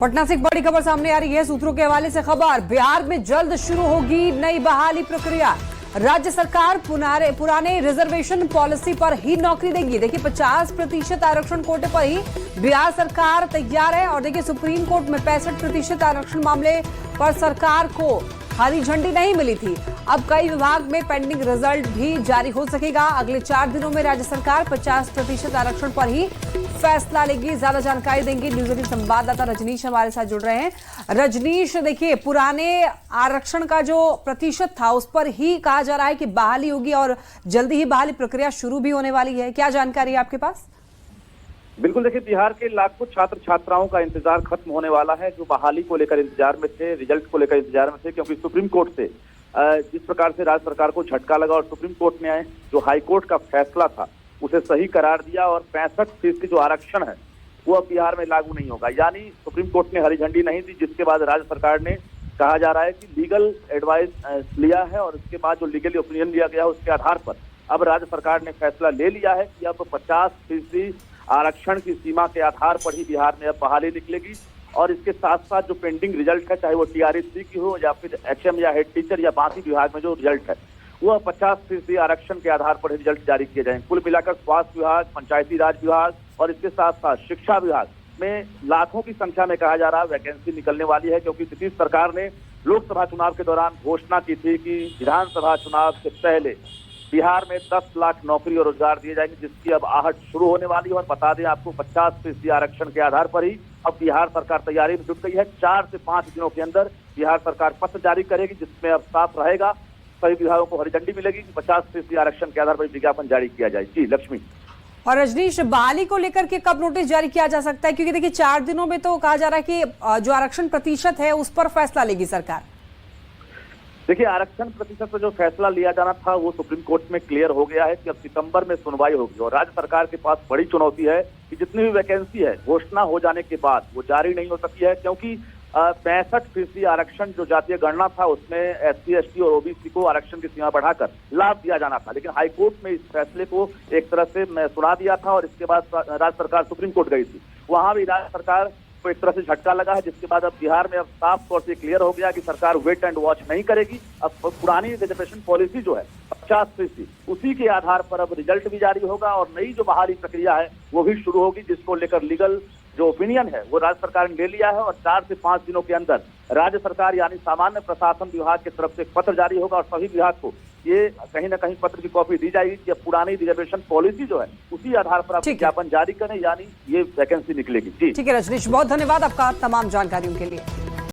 पटना से एक बड़ी खबर सामने आ रही है। सूत्रों के हवाले से खबर, बिहार में जल्द शुरू होगी नई बहाली प्रक्रिया। राज्य सरकार पुराने रिजर्वेशन पॉलिसी पर ही नौकरी देगी। देखिए 50% आरक्षण कोटे पर ही बिहार सरकार तैयार है। और देखिए सुप्रीम कोर्ट में 65% आरक्षण मामले पर सरकार को हरी झंडी नहीं मिली थी। अब कई विभाग में पेंडिंग रिजल्ट भी जारी हो सकेगा। अगले 4 दिनों में राज्य सरकार 50% आरक्षण पर ही फैसला लेगी। ज्यादा जानकारी देंगे न्यूज 18 संवाददाता रजनीश हमारे साथ जुड़ रहे हैं। रजनीश, देखिए पुराने आरक्षण का जो प्रतिशत था उस पर ही कहा जा रहा है कि बहाली होगी और जल्दी ही बहाली प्रक्रिया शुरू भी होने वाली है। क्या जानकारी है आपके पास? बिल्कुल, देखिए बिहार के लाखों छात्र छात्राओं का इंतजार खत्म होने वाला है, जो बहाली को लेकर इंतजार में थे, रिजल्ट को लेकर इंतजार में थे। क्योंकि सुप्रीम कोर्ट से जिस प्रकार से राज्य सरकार को झटका लगा और सुप्रीम कोर्ट ने जो हाई कोर्ट का फैसला था उसे सही करार दिया और 65% जो आरक्षण है वो अब बिहार में लागू नहीं होगा। यानी सुप्रीम कोर्ट ने हरी झंडी नहीं दी, जिसके बाद राज्य सरकार ने कहा जा रहा है कि लीगल एडवाइस लिया है और उसके बाद जो लीगल ओपिनियन लिया गया है उसके आधार पर अब राज्य सरकार ने फैसला ले लिया है कि अब 50% आरक्षण की सीमा के आधार पर ही बिहार में अब बहाली निकलेगी। और इसके साथ साथ जो पेंडिंग रिजल्ट है, चाहे वो टीआरई की हो या फिर एचएम या हेड टीचर या बाकी विभाग में जो रिजल्ट है वह 50% आरक्षण के आधार पर रिजल्ट जारी किए जाएंगे। कुल मिलाकर स्वास्थ्य विभाग, पंचायती राज विभाग और इसके साथ साथ शिक्षा विभाग में लाखों की संख्या में कहा जा रहा है वैकेंसी निकलने वाली है। क्योंकि नीतीश सरकार ने लोकसभा चुनाव के दौरान घोषणा की थी कि विधानसभा चुनाव से पहले बिहार में 10 लाख नौकरी और रोजगार दिए जाएंगे, जिसकी अब आहट शुरू होने वाली है। और बता दें आपको 50% आरक्षण के आधार पर ही अब बिहार सरकार तैयारी में जुट गई है। 4 से 5 दिनों के अंदर बिहार सरकार पत्र जारी करेगी, जिसमें अब साफ रहेगा, सभी विभागों को हरी झंडी मिलेगी कि 50% आरक्षण के आधार पर विज्ञापन जारी किया जाए। जी लक्ष्मी। और रजनीश, बहाली को लेकर के कब नोटिस जारी किया जा सकता है? क्योंकि देखिए 4 दिनों में तो कहा जा रहा है कि जो आरक्षण प्रतिशत है उस पर फैसला लेगी सरकार। देखिए आरक्षण प्रतिशत पर जो फैसला लिया जाना था वो सुप्रीम कोर्ट में क्लियर हो गया है कि अब सितंबर में सुनवाई होगी। और राज्य सरकार के पास बड़ी चुनौती है कि जितनी भी वैकेंसी है घोषणा हो जाने के बाद वो जारी नहीं हो सकी है। क्योंकि 65% आरक्षण जो जातीय गणना था उसमें एससी, एसटी और ओबीसी को आरक्षण की सीमा बढ़ाकर लाभ दिया जाना था। लेकिन हाईकोर्ट में इस फैसले को एक तरह से सुना दिया था और इसके बाद राज्य सरकार सुप्रीम कोर्ट गई थी। वहां भी राज्य सरकार को एक तरह से झटका लगा है, जिसके बाद अब बिहार में अब साफ तौर से क्लियर हो गया कि सरकार वेट एंड वॉच नहीं करेगी। अब पुरानी रिजर्वेशन पॉलिसी जो है 50%, उसी के आधार पर अब रिजल्ट भी जारी होगा और नई जो बहाली प्रक्रिया है वो भी शुरू होगी, जिसको लेकर लीगल जो ओपिनियन है वो राज्य सरकार ने ले लिया है। और 4 से 5 दिनों के अंदर राज्य सरकार यानी सामान्य प्रशासन विभाग की तरफ से एक पत्र जारी होगा और सभी विभाग को ये कहीं ना कहीं पत्र की कॉपी दी जाएगी कि पुरानी रिजर्वेशन पॉलिसी जो है उसी आधार पर आप विज्ञापन जारी करें, यानी ये वैकेंसी निकलेगी। जी ठीक है रजनीश, बहुत धन्यवाद आपका तमाम जानकारियों के लिए।